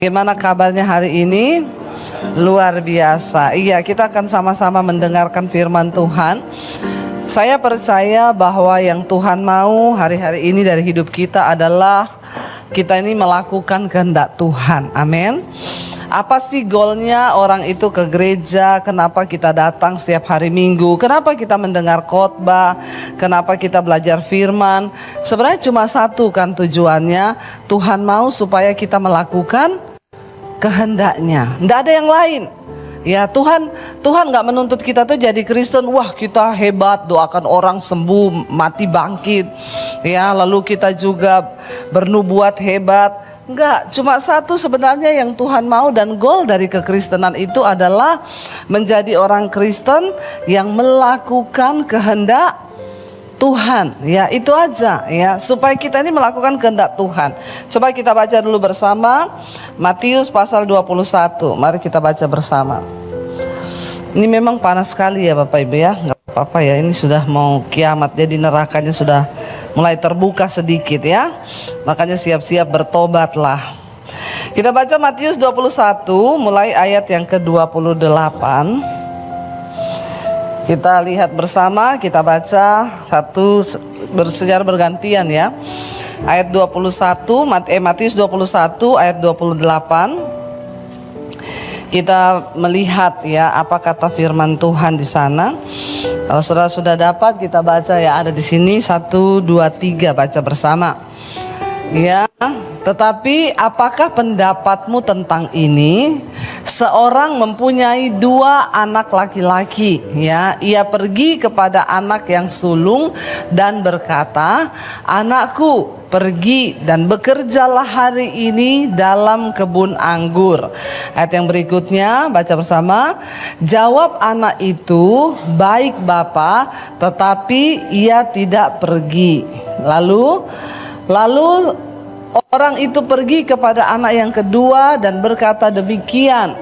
Bagaimana kabarnya hari ini? Luar biasa. Iya, kita akan sama-sama mendengarkan firman Tuhan. Saya percaya bahwa yang Tuhan mau hari-hari ini dari hidup kita adalah kita ini melakukan kehendak Tuhan. Amin. Apa sih goalnya orang itu ke gereja? Kenapa kita datang setiap hari Minggu? Kenapa kita mendengar khotbah? Kenapa kita belajar firman? Sebenarnya cuma satu kan tujuannya. Tuhan mau supaya kita melakukan kehendaknya. Tidak ada yang lain. Ya, Tuhan nggak menuntut kita tuh jadi Kristen. Wah, kita hebat, doakan orang sembuh, mati bangkit. Ya, lalu kita juga bernubuat hebat. Enggak, cuma satu sebenarnya yang Tuhan mau, dan goal dari kekristenan itu adalah menjadi orang Kristen yang melakukan kehendak Tuhan. Ya, itu aja ya, supaya kita ini melakukan kehendak Tuhan. Coba kita baca dulu bersama Matius pasal 21. Mari kita baca bersama. Ini memang panas sekali ya Bapak Ibu ya. Enggak apa-apa ya, ini sudah mau kiamat, jadi nerakanya sudah mulai terbuka sedikit ya. Makanya siap-siap bertobatlah. Kita baca Matius 21 mulai ayat yang ke-28. Kita lihat bersama, kita baca secara bergantian ya. Ayat 21, Matius 21 ayat 28. Kita melihat ya apa kata firman Tuhan di sana. Kalau saudara sudah dapat, kita baca ya, ada di sini 1, 2, 3, baca bersama. Ya, tetapi apakah pendapatmu tentang ini? Seorang mempunyai 2 anak laki-laki, ya. Ia pergi kepada anak yang sulung dan berkata, "Anakku, pergi dan bekerjalah hari ini dalam kebun anggur." Ayat yang berikutnya, baca bersama. Jawab anak itu, "Baik Bapa," tetapi ia tidak pergi. Lalu orang itu pergi kepada anak yang kedua dan berkata demikian.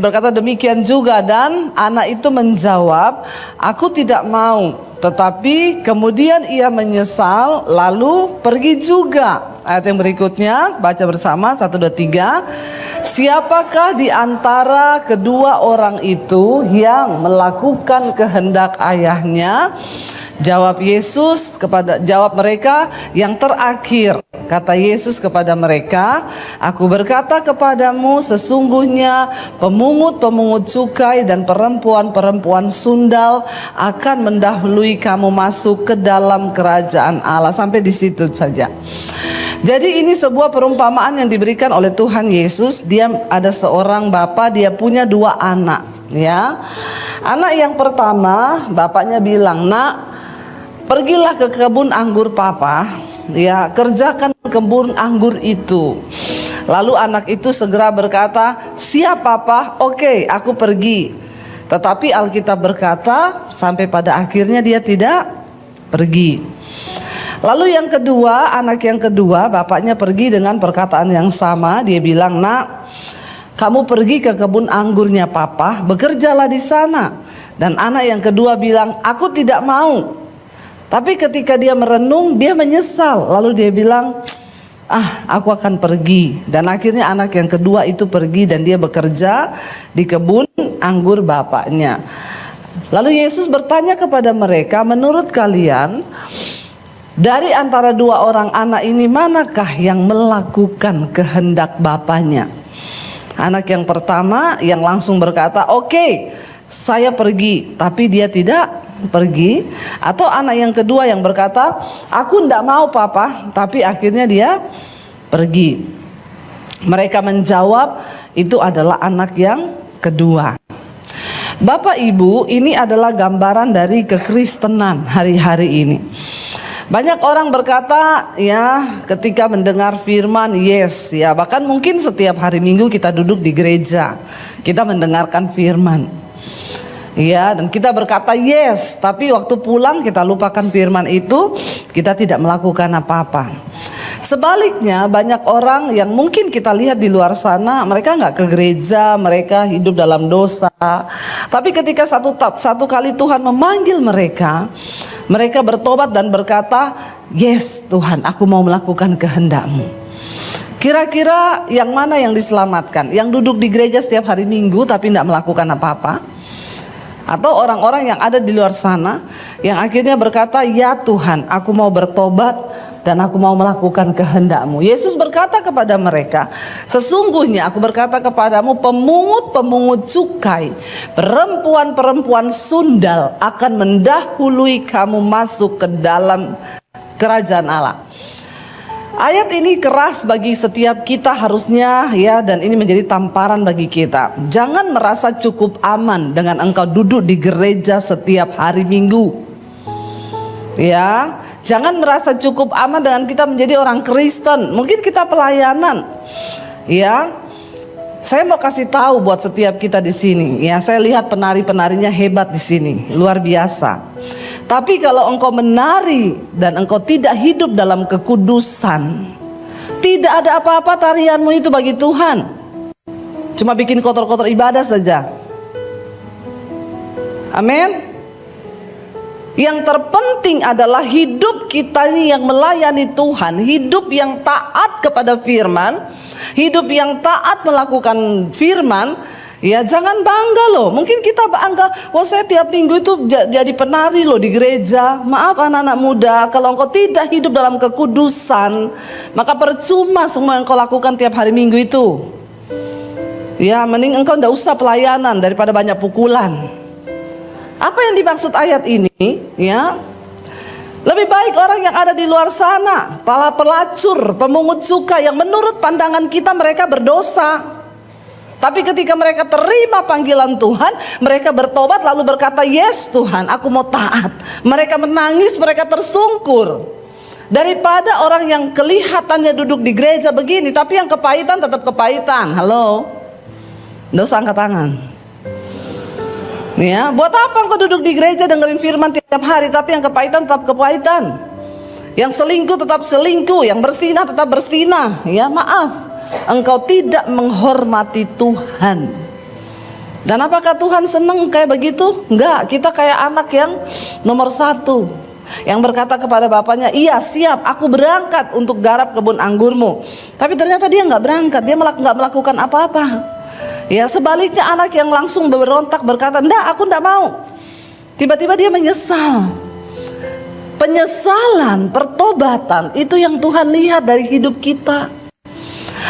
Berkata demikian juga, dan anak itu menjawab, "Aku tidak mau." Tetapi kemudian ia menyesal lalu pergi juga. Ayat yang berikutnya, baca bersama 1, 2, 3. Siapakah di antara kedua orang itu yang melakukan kehendak ayahnya? Jawab mereka, "Yang terakhir." Kata Yesus kepada mereka, "Aku berkata kepadamu, sesungguhnya pemungut-pemungut cukai dan perempuan-perempuan sundal akan mendahului kamu masuk ke dalam kerajaan Allah." Sampai di situ saja. Jadi ini sebuah perumpamaan yang diberikan oleh Tuhan Yesus. Dia ada seorang bapak, dia punya 2 anak, ya. Anak yang pertama, bapaknya bilang, "Nak, pergilah ke kebun anggur papa, ya, kerjakan kebun anggur itu." Lalu anak itu segera berkata, "Siap papa, oke, aku pergi." Tetapi Alkitab berkata, sampai pada akhirnya dia tidak pergi. Lalu yang kedua, anak yang kedua, bapaknya pergi dengan perkataan yang sama. Dia bilang, "Nak, kamu pergi ke kebun anggurnya papa, bekerjalah di sana." Dan anak yang kedua bilang, "Aku tidak mau." Tapi ketika dia merenung, dia menyesal. Lalu dia bilang, aku akan pergi." Dan akhirnya anak yang kedua itu pergi dan dia bekerja di kebun anggur bapaknya. Lalu Yesus bertanya kepada mereka, "Menurut kalian, dari antara 2 orang anak ini, manakah yang melakukan kehendak bapaknya?" Anak yang pertama yang langsung berkata, "Oke, saya pergi," tapi dia tidak pergi. Atau anak yang kedua yang berkata, "Aku tidak mau papa," tapi akhirnya dia pergi. Mereka menjawab, itu adalah anak yang kedua. Bapak Ibu, ini adalah gambaran dari kekristenan hari-hari ini. Banyak orang berkata, ya, ketika mendengar firman, yes, ya, bahkan mungkin setiap hari Minggu kita duduk di gereja, kita mendengarkan firman. Ya, dan kita berkata yes, tapi waktu pulang kita lupakan firman itu, kita tidak melakukan apa-apa. Sebaliknya, banyak orang yang mungkin kita lihat di luar sana, mereka nggak ke gereja, mereka hidup dalam dosa. Tapi ketika satu kali Tuhan memanggil mereka, mereka bertobat dan berkata, "Yes Tuhan, aku mau melakukan kehendak-Mu." Kira-kira yang mana yang diselamatkan? Yang duduk di gereja setiap hari Minggu tapi tidak melakukan apa-apa? Atau orang-orang yang ada di luar sana yang akhirnya berkata, ya Tuhan, aku mau bertobat dan aku mau melakukan kehendak-Mu. Yesus berkata kepada mereka, sesungguhnya aku berkata kepadamu, pemungut-pemungut cukai, perempuan-perempuan sundal akan mendahului kamu masuk ke dalam kerajaan Allah. Ayat ini keras bagi setiap kita harusnya ya, dan ini menjadi tamparan bagi kita. Jangan merasa cukup aman dengan engkau duduk di gereja setiap hari Minggu. Ya, jangan merasa cukup aman dengan kita menjadi orang Kristen. Mungkin kita pelayanan. Ya. Saya mau kasih tahu buat setiap kita di sini, ya, saya lihat penari-penarinya hebat di sini, luar biasa. Tapi kalau engkau menari dan engkau tidak hidup dalam kekudusan, tidak ada apa-apa tarianmu itu bagi Tuhan. Cuma bikin kotor-kotor ibadah saja. Amin. Yang terpenting adalah hidup kita ini yang melayani Tuhan, hidup yang taat kepada firman, hidup yang taat melakukan firman. Ya, jangan bangga loh. Mungkin kita bangga, wah saya tiap minggu itu jadi penari loh di gereja. Maaf anak-anak muda, kalau engkau tidak hidup dalam kekudusan, maka percuma semua yang engkau lakukan tiap hari Minggu itu. Ya, mending engkau tidak usah pelayanan daripada banyak pukulan. Apa yang dimaksud ayat ini? Ya, lebih baik orang yang ada di luar sana, para pelacur, pemungut cukai yang menurut pandangan kita mereka berdosa. Tapi ketika mereka terima panggilan Tuhan, mereka bertobat lalu berkata, yes Tuhan, aku mau taat. Mereka menangis, mereka tersungkur. Daripada orang yang kelihatannya duduk di gereja begini, tapi yang kepahitan tetap kepahitan. Halo? Nggak usah angkat tangan. Ya, buat apa engkau duduk di gereja dengerin firman tiap hari, tapi yang kepahitan tetap kepahitan. Yang selingkuh tetap selingkuh, yang bersinah tetap bersinah. Ya, maaf, engkau tidak menghormati Tuhan. Dan apakah Tuhan senang kayak begitu? Enggak, kita kayak anak yang nomor 1 yang berkata kepada bapaknya, iya siap, aku berangkat untuk garap kebun anggurmu. Tapi ternyata dia nggak berangkat, dia nggak melakukan apa-apa. Ya, sebaliknya anak yang langsung berontak berkata, enggak, aku enggak mau. Tiba-tiba dia menyesal. Penyesalan, pertobatan, itu yang Tuhan lihat dari hidup kita.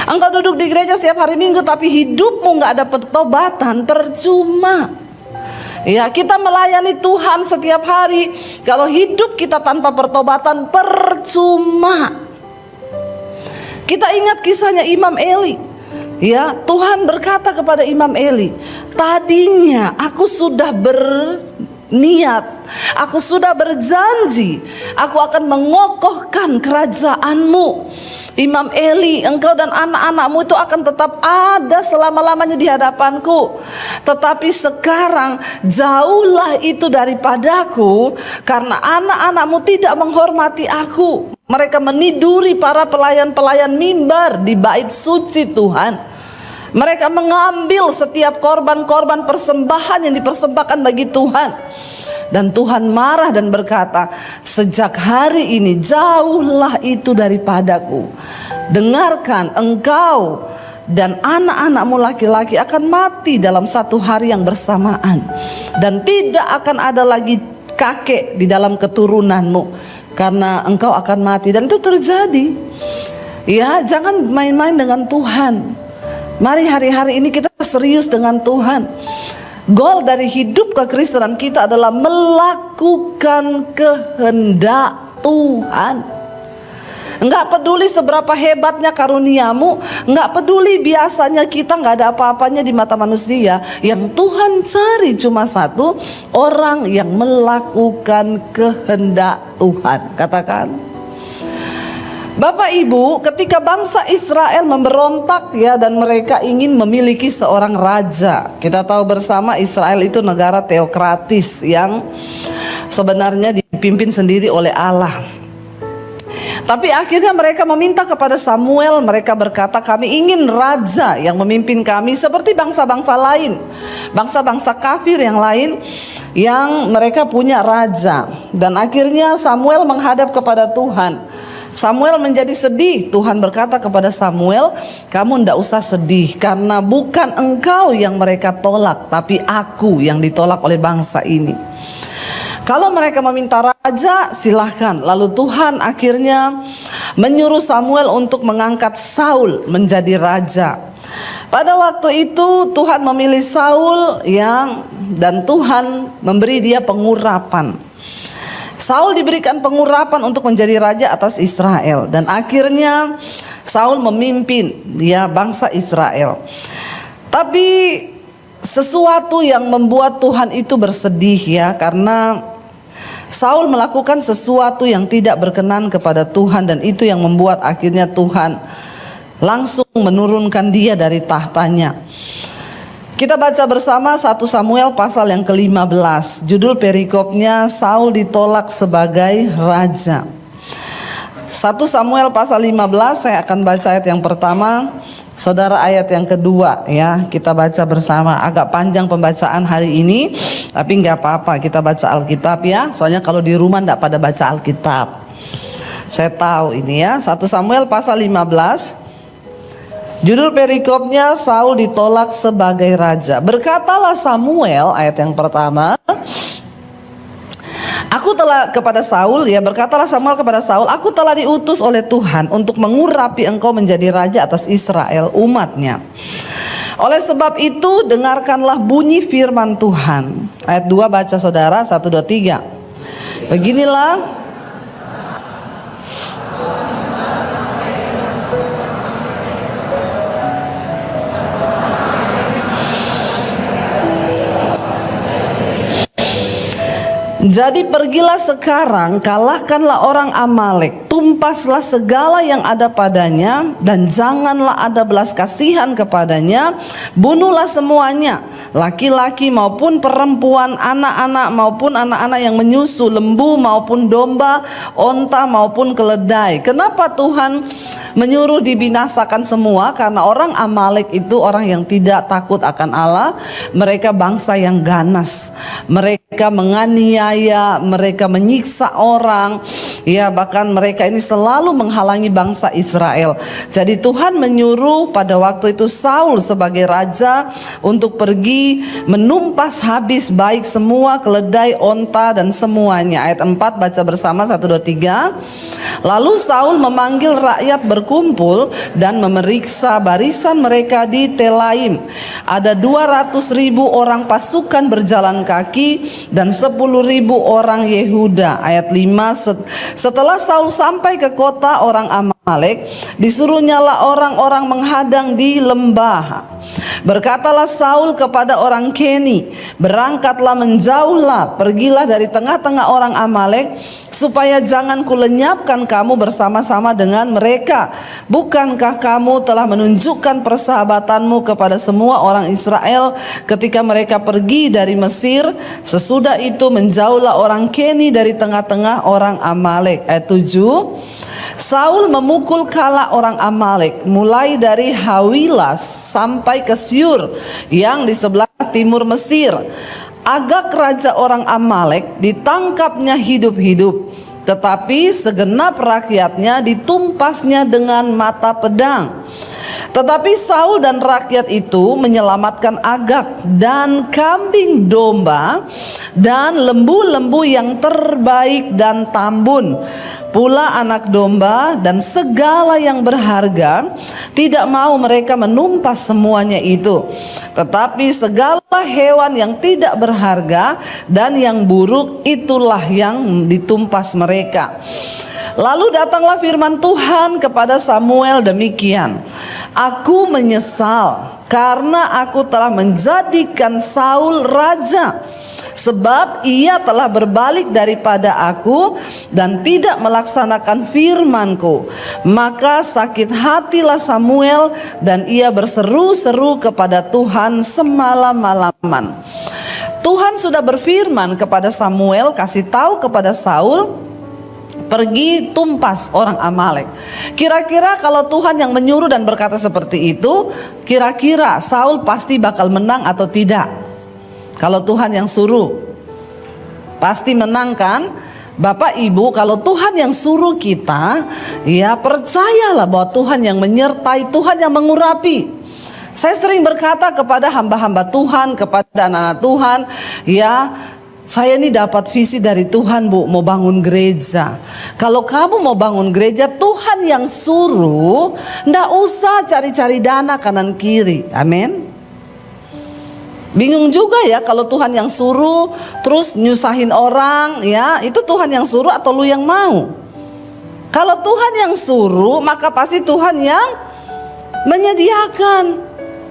Engkau duduk di gereja setiap hari Minggu tapi hidupmu nggak ada pertobatan, percuma. Ya, kita melayani Tuhan setiap hari, kalau hidup kita tanpa pertobatan, percuma. Kita ingat kisahnya Imam Eli. Ya, Tuhan berkata kepada Imam Eli, tadinya aku sudah berniat, aku sudah berjanji, aku akan mengokohkan kerajaanmu. Imam Eli, engkau dan anak-anakmu itu akan tetap ada selama-lamanya di hadapanku. Tetapi sekarang jauhlah itu daripadaku, karena anak-anakmu tidak menghormati aku. Mereka meniduri para pelayan-pelayan mimbar di bait suci Tuhan. Mereka mengambil setiap korban-korban persembahan yang dipersembahkan bagi Tuhan. Dan Tuhan marah dan berkata, sejak hari ini jauhlah itu daripadaku. Dengarkan, engkau dan anak-anakmu laki-laki akan mati dalam satu hari yang bersamaan. Dan tidak akan ada lagi kakek di dalam keturunanmu, karena engkau akan mati. Dan itu terjadi. Ya, jangan main-main dengan Tuhan. Mari hari-hari ini kita serius dengan Tuhan. Goal dari hidup kekristenan kita adalah melakukan kehendak Tuhan. Enggak peduli seberapa hebatnya karuniamu, enggak peduli biasanya kita enggak ada apa-apanya di mata manusia. Yang Tuhan cari cuma satu, orang yang melakukan kehendak Tuhan. Katakan. Bapak Ibu, ketika bangsa Israel memberontak ya, dan mereka ingin memiliki seorang raja. Kita tahu bersama Israel itu negara teokratis yang sebenarnya dipimpin sendiri oleh Allah. Tapi akhirnya mereka meminta kepada Samuel, mereka berkata, kami ingin raja yang memimpin kami seperti bangsa-bangsa lain, bangsa-bangsa kafir yang lain yang mereka punya raja. Dan akhirnya Samuel menghadap kepada Tuhan. Samuel menjadi sedih. Tuhan berkata kepada Samuel, kamu ndak usah sedih, karena bukan engkau yang mereka tolak, tapi aku yang ditolak oleh bangsa ini. Kalau mereka meminta raja, silahkan. Lalu Tuhan akhirnya menyuruh Samuel untuk mengangkat Saul menjadi raja. Pada waktu itu Tuhan memilih Saul dan Tuhan memberi dia pengurapan. Saul diberikan pengurapan untuk menjadi raja atas Israel, dan akhirnya Saul memimpin bangsa Israel. Tapi sesuatu yang membuat Tuhan itu bersedih karena Saul melakukan sesuatu yang tidak berkenan kepada Tuhan, dan itu yang membuat akhirnya Tuhan langsung menurunkan dia dari tahtanya. Kita baca bersama 1 Samuel pasal yang ke-15. Judul perikopnya, Saul ditolak sebagai raja. 1 Samuel pasal 15, saya akan baca ayat yang pertama, saudara ayat yang kedua kita baca bersama. Agak panjang pembacaan hari ini, tapi nggak apa-apa, kita baca Alkitab soalnya kalau di rumah nggak pada baca Alkitab. Saya tahu ini 1 Samuel pasal 15. Judul perikopnya, Saul ditolak sebagai raja. Berkatalah Samuel, ayat yang pertama, berkatalah Samuel kepada Saul, aku telah diutus oleh Tuhan untuk mengurapi engkau menjadi raja atas Israel, umatnya. Oleh sebab itu, dengarkanlah bunyi firman Tuhan. Ayat 2 baca saudara, 1, 2, 3. Beginilah jadi pergilah sekarang, kalahkanlah orang Amalek, tumpaslah segala yang ada padanya, dan janganlah ada belas kasihan kepadanya, bunuhlah semuanya, laki-laki maupun perempuan, anak-anak maupun anak-anak yang menyusu, lembu maupun domba, onta maupun keledai. Kenapa Tuhan menyuruh dibinasakan semua? Karena orang Amalek itu orang yang tidak takut akan Allah. Mereka bangsa yang ganas, mereka menganiaya, mereka menyiksa orang, bahkan mereka ini selalu menghalangi bangsa Israel. Jadi Tuhan menyuruh pada waktu itu Saul sebagai raja untuk pergi menumpas habis baik semua keledai, onta dan semuanya. Ayat 4 baca bersama, 1, 2, 3. Lalu Saul memanggil rakyat berkumpul dan memeriksa barisan mereka di Telaim. Ada 200.000 orang pasukan berjalan kaki dan 10.000 orang Yehuda. Ayat 5, setelah Saul sampai ke kota orang Amalek, disuruhnyalah orang-orang menghadang di lembah. Berkatalah Saul kepada orang Keni, berangkatlah menjauhlah, pergilah dari tengah-tengah orang Amalek, supaya jangan kulenyapkan kamu bersama-sama dengan mereka. Bukankah kamu telah menunjukkan persahabatanmu kepada semua orang Israel ketika mereka pergi dari Mesir? Sesudah itu menjauhlah orang Keni dari tengah-tengah orang Amalek. Ayat 7, Saul memukul kala orang Amalek mulai dari Hawilas sampai ke Syur yang di sebelah timur Mesir. Agag raja orang Amalek ditangkapnya hidup-hidup, tetapi segenap rakyatnya ditumpasnya dengan mata pedang. Tetapi Saul dan rakyat itu menyelamatkan Agag dan kambing domba dan lembu-lembu yang terbaik dan tambun, pula anak domba dan segala yang berharga. Tidak mau mereka menumpas semuanya itu, tetapi segala hewan yang tidak berharga dan yang buruk itulah yang ditumpas mereka. Lalu datanglah firman Tuhan kepada Samuel demikian, aku menyesal karena aku telah menjadikan Saul raja, sebab ia telah berbalik daripada aku dan tidak melaksanakan firmanku. Maka sakit hatilah Samuel dan ia berseru-seru kepada Tuhan semalam-malaman. Tuhan sudah berfirman kepada Samuel, kasih tahu kepada Saul, pergi tumpas orang Amalek. Kira-kira kalau Tuhan yang menyuruh dan berkata seperti itu, kira-kira Saul pasti bakal menang atau tidak? Kalau Tuhan yang suruh, pasti menang kan? Bapak Ibu, kalau Tuhan yang suruh kita, ya percayalah bahwa Tuhan yang menyertai, Tuhan yang mengurapi. Saya sering berkata kepada hamba-hamba Tuhan, kepada anak-anak Tuhan, ya saya ini dapat visi dari Tuhan, Bu, mau bangun gereja. Kalau kamu mau bangun gereja, Tuhan yang suruh, ndak usah cari-cari dana kanan kiri. Amin. Bingung juga ya kalau Tuhan yang suruh terus nyusahin orang, ya itu Tuhan yang suruh atau lu yang mau? Kalau Tuhan yang suruh, maka pasti Tuhan yang menyediakan.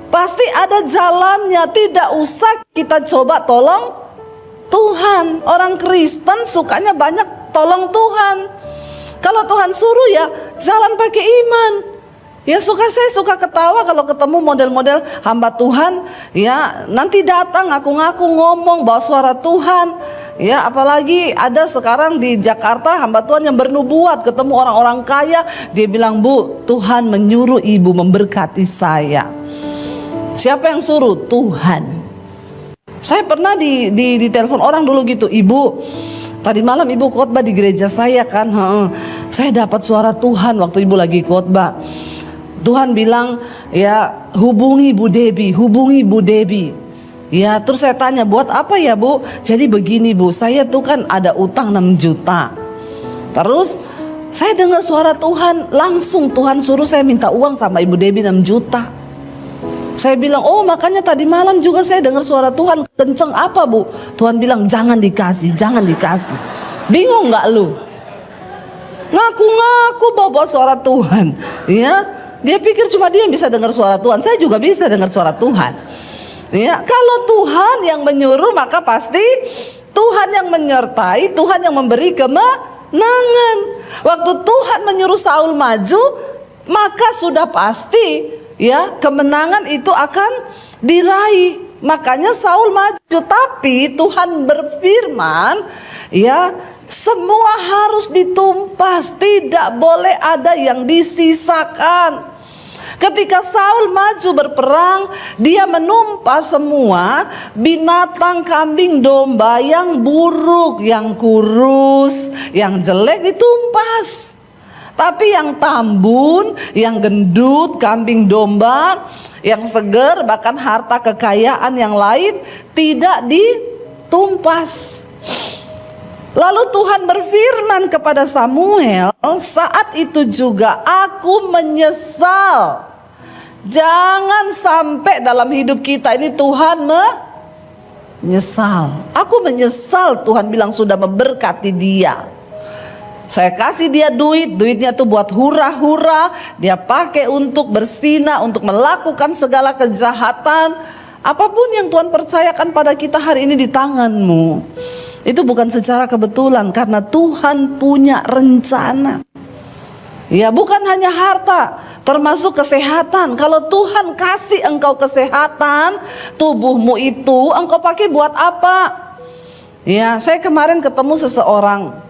Pasti ada jalannya, tidak usah kita coba tolong Tuhan. Orang Kristen sukanya banyak tolong Tuhan. Kalau Tuhan suruh ya jalan pakai iman. Ya saya suka ketawa kalau ketemu model-model hamba Tuhan, ya nanti datang ngaku-ngaku ngomong bawa suara Tuhan. Ya apalagi ada sekarang di Jakarta hamba Tuhan yang bernubuat, ketemu orang-orang kaya, dia bilang, "Bu, Tuhan menyuruh ibu memberkati saya." Siapa yang suruh? Tuhan. Saya pernah di telepon orang dulu gitu, "Ibu, tadi malam ibu khotbah di gereja saya kan, saya dapat suara Tuhan waktu ibu lagi khotbah. Tuhan bilang, ya hubungi Bu Debbie, hubungi Bu Debbie." Ya terus saya tanya, "Buat apa ya Bu?" "Jadi begini Bu, saya tuh kan ada utang 6 juta. Terus saya dengar suara Tuhan, langsung Tuhan suruh saya minta uang sama Ibu Debbie 6 juta. Saya bilang, "Oh makanya tadi malam juga saya dengar suara Tuhan, kenceng apa Bu?" Tuhan bilang, "Jangan dikasih, jangan dikasih." Bingung gak lu? Ngaku-ngaku bawa suara Tuhan, ya. Dia pikir cuma dia yang bisa dengar suara Tuhan. Saya juga bisa dengar suara Tuhan. Ya, kalau Tuhan yang menyuruh, maka pasti Tuhan yang menyertai, Tuhan yang memberi kemenangan. Waktu Tuhan menyuruh Saul maju, maka sudah pasti ya kemenangan itu akan diraih. Makanya Saul maju, tapi Tuhan berfirman, ya semua harus ditumpas, tidak boleh ada yang disisakan. Ketika Saul maju berperang, dia menumpas semua binatang kambing domba yang buruk, yang kurus, yang jelek ditumpas. Tapi yang tambun, yang gendut, kambing domba, yang seger, bahkan harta kekayaan yang lain tidak ditumpas. Lalu Tuhan berfirman kepada Samuel, "Saat itu juga aku menyesal." Jangan sampai dalam hidup kita ini Tuhan menyesal. Aku menyesal, Tuhan bilang sudah memberkati dia. Saya kasih dia duit, duitnya tuh buat hura-hura, dia pakai untuk berzina, untuk melakukan segala kejahatan. Apapun yang Tuhan percayakan pada kita hari ini di tanganmu, itu bukan secara kebetulan, karena Tuhan punya rencana. Ya bukan hanya harta, termasuk kesehatan. Kalau Tuhan kasih engkau kesehatan, tubuhmu itu engkau pakai buat apa? Ya saya kemarin ketemu seseorang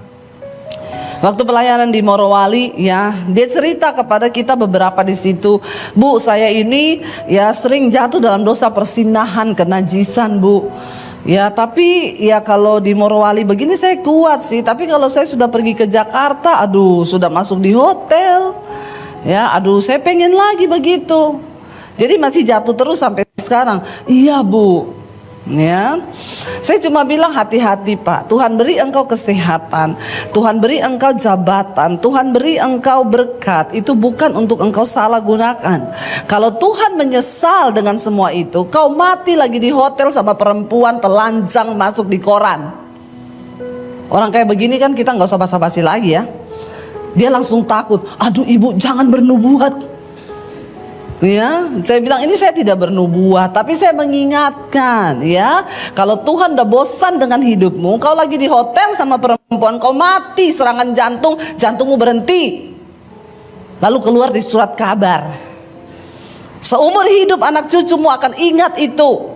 waktu pelayanan di Morowali, ya dia cerita kepada kita beberapa di situ, "Bu, saya ini ya sering jatuh dalam dosa persinahan, kenajisan Bu. Ya tapi ya kalau di Morowali begini saya kuat sih, tapi kalau saya sudah pergi ke Jakarta, aduh sudah masuk di hotel, ya aduh saya pengen lagi begitu." Jadi masih jatuh terus sampai sekarang. "Iya Bu." Ya, saya cuma bilang hati-hati Pak. Tuhan beri engkau kesehatan, Tuhan beri engkau jabatan, Tuhan beri engkau berkat. Itu bukan untuk engkau salah gunakan. Kalau Tuhan menyesal dengan semua itu, kau mati lagi di hotel sama perempuan telanjang masuk di koran. Orang kayak begini kan kita nggak usah basa-basi lagi ya. Dia langsung takut. "Aduh Ibu jangan bernubuat." Ya, saya bilang ini saya tidak bernubuat, tapi saya mengingatkan ya, kalau Tuhan udah bosan dengan hidupmu, kau lagi di hotel sama perempuan, kau mati serangan jantung, jantungmu berhenti, lalu keluar di surat kabar, seumur hidup anak cucumu akan ingat itu.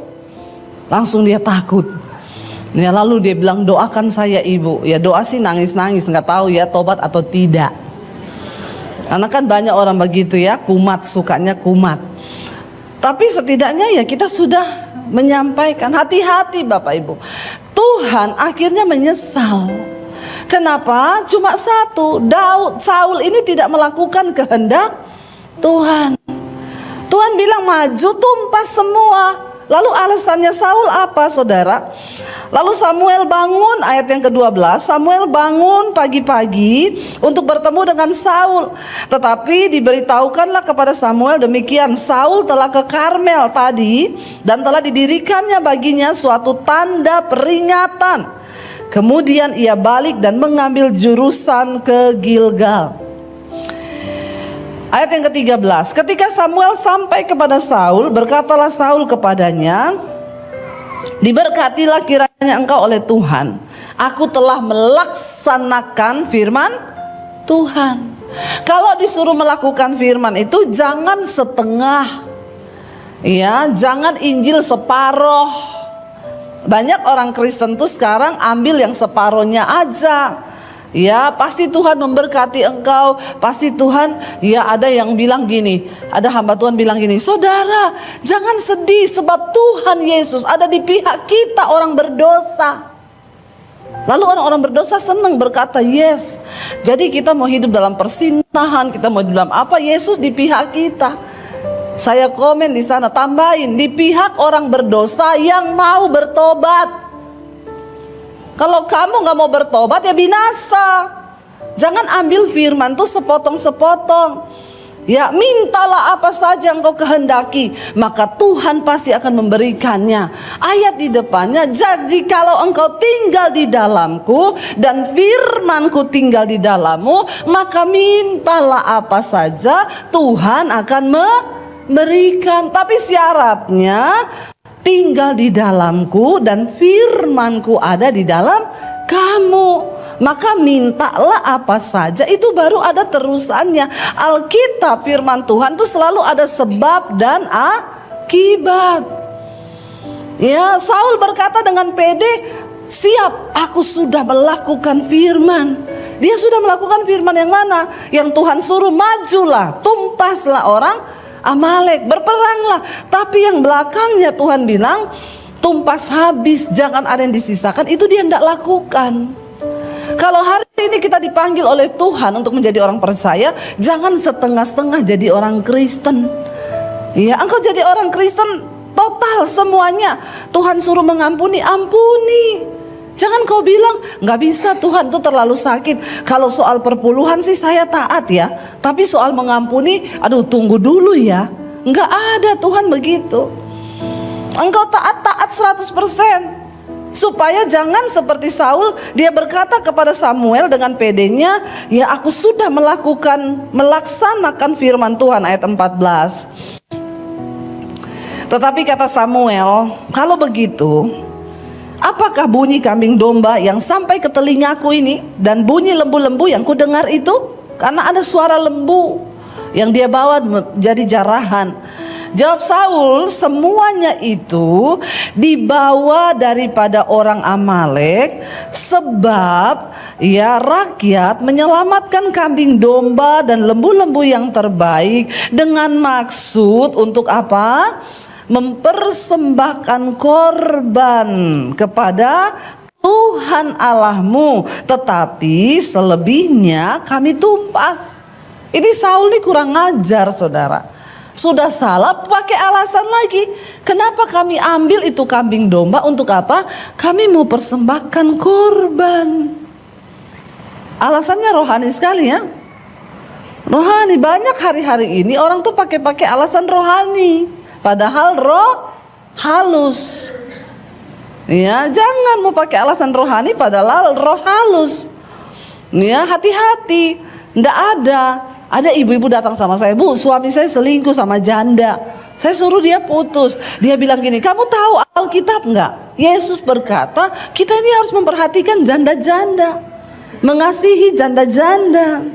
Langsung dia takut. Ya, lalu dia bilang, "Doakan saya Ibu." Ya doa sih nangis-nangis, nggak tahu ya tobat atau tidak. Karena kan banyak orang begitu ya, kumat, sukanya kumat. Tapi setidaknya ya kita sudah menyampaikan, hati-hati Bapak Ibu. Tuhan akhirnya menyesal. Kenapa? Cuma satu, Saul ini tidak melakukan kehendak Tuhan. Tuhan bilang maju, tumpas semua. Lalu alasannya Saul apa, saudara? Lalu Samuel bangun, ayat yang ke-12, Samuel bangun pagi-pagi untuk bertemu dengan Saul. Tetapi diberitahukanlah kepada Samuel demikian, Saul telah ke Karmel tadi dan telah didirikannya baginya suatu tanda peringatan. Kemudian ia balik dan mengambil jurusan ke Gilgal. Ayat yang ke-13, ketika Samuel sampai kepada Saul, berkatalah Saul kepadanya, diberkatilah kiranya engkau oleh Tuhan. Aku telah melaksanakan firman Tuhan. Kalau disuruh melakukan firman itu jangan setengah, ya, jangan Injil separoh. Banyak orang Kristen tuh sekarang ambil yang separohnya aja. Ya, pasti Tuhan memberkati engkau. Pasti Tuhan, ya, ada yang bilang gini, ada hamba Tuhan bilang gini, saudara, jangan sedih sebab Tuhan Yesus ada di pihak kita orang berdosa. Lalu orang-orang berdosa senang berkata yes. Jadi kita mau hidup dalam persinahan, kita mau hidup dalam apa, Yesus di pihak kita. Saya komen di sana, tambahin, di pihak orang berdosa yang mau bertobat. Kalau kamu gak mau bertobat ya binasa. Jangan ambil firman tuh sepotong-sepotong. Ya, mintalah apa saja engkau kehendaki, maka Tuhan pasti akan memberikannya. Ayat di depannya, jadi kalau engkau tinggal di dalamku dan firmanku tinggal di dalammu, maka mintalah apa saja, Tuhan akan memberikan. Tapi syaratnya tinggal di dalamku dan firmanku ada di dalam kamu. Maka mintalah apa saja, itu baru ada terusannya. Alkitab firman Tuhan itu selalu ada sebab dan akibat. Ya, Saul berkata dengan pede, siap, aku sudah melakukan firman. Dia sudah melakukan firman yang mana? Yang Tuhan suruh, majulah, tumpaslah orang Amalek, berperanglah. Tapi yang belakangnya Tuhan bilang tumpas habis, jangan ada yang disisakan, itu dia tidak lakukan. Kalau hari ini kita dipanggil oleh Tuhan untuk menjadi orang percaya, jangan setengah-setengah jadi orang Kristen. Ya, engkau jadi orang Kristen total semuanya. Tuhan suruh mengampuni, ampuni. Jangan kau bilang nggak bisa, Tuhan tuh terlalu sakit. Kalau soal perpuluhan sih saya taat ya, tapi soal mengampuni, aduh tunggu dulu ya. Nggak ada Tuhan begitu. Engkau taat 100%. Supaya jangan seperti Saul, dia berkata kepada Samuel dengan pedenya, ya aku sudah melaksanakan firman Tuhan, ayat 14. Tetapi kata Samuel, kalau begitu, apakah bunyi kambing domba yang sampai ke telingaku ini dan bunyi lembu-lembu yang kudengar itu? Karena ada suara lembu yang dia bawa jadi jarahan. Jawab Saul, semuanya itu dibawa daripada orang Amalek, sebab ya rakyat menyelamatkan kambing domba dan lembu-lembu yang terbaik dengan maksud untuk apa? Mempersembahkan korban kepada Tuhan Allahmu, tetapi selebihnya kami tumpas. Ini Saul ini kurang ajar, saudara. Sudah salah pakai alasan lagi. Kenapa kami ambil itu kambing domba, untuk apa? Kami mau persembahkan korban. Alasannya rohani sekali ya. Rohani, banyak hari-hari ini orang tuh pakai alasan rohani, padahal roh halus. Ya, jangan mau pakai alasan rohani padahal roh halus. Ya, hati-hati. Nggak ada ibu-ibu datang sama saya, Bu, suami saya selingkuh sama janda. Saya suruh dia putus. Dia bilang gini, kamu tahu Alkitab nggak? Yesus berkata kita ini harus memperhatikan janda-janda, mengasihi janda-janda.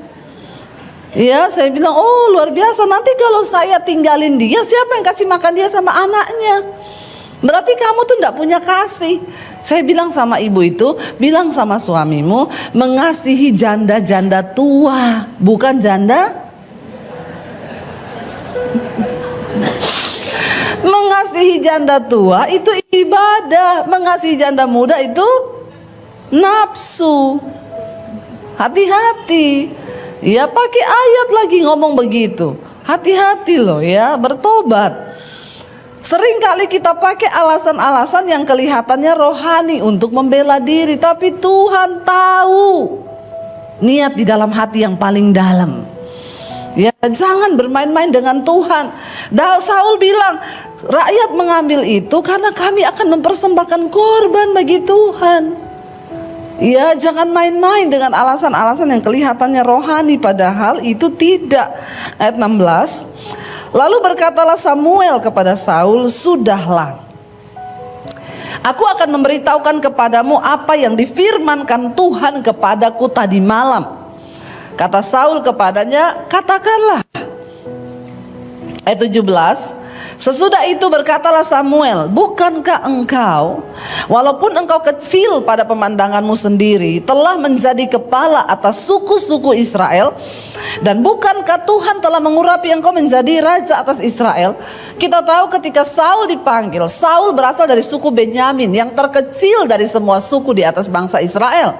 Ya, saya bilang, oh luar biasa. Nanti kalau saya tinggalin dia, siapa yang kasih makan dia sama anaknya? Berarti kamu tuh nggak punya kasih. Saya bilang sama ibu itu, bilang sama suamimu, mengasihi janda-janda tua, bukan janda. Mengasihi janda tua itu ibadah, mengasihi janda muda itu nafsu. hati-hati. Ya, pakai ayat lagi ngomong begitu. Hati-hati loh ya, bertobat. Sering kali kita pakai alasan-alasan yang kelihatannya rohani untuk membela diri, tapi Tuhan tahu niat di dalam hati yang paling dalam. Ya, jangan bermain-main dengan Tuhan. Saul bilang, rakyat mengambil itu karena kami akan mempersembahkan korban bagi Tuhan. Ya, jangan main-main dengan alasan-alasan yang kelihatannya rohani padahal itu tidak. Ayat 16. Lalu berkatalah Samuel kepada Saul, "Sudahlah, aku akan memberitahukan kepadamu apa yang difirmankan Tuhan kepadaku tadi malam." Kata Saul kepadanya, "Katakanlah." Ayat 17. Sesudah itu berkatalah Samuel, "Bukankah engkau, walaupun engkau kecil pada pemandanganmu sendiri, telah menjadi kepala atas suku-suku Israel? Dan bukankah Tuhan telah mengurapi engkau menjadi raja atas Israel?" Kita tahu ketika Saul dipanggil, Saul berasal dari suku Benyamin, yang terkecil dari semua suku di atas bangsa Israel.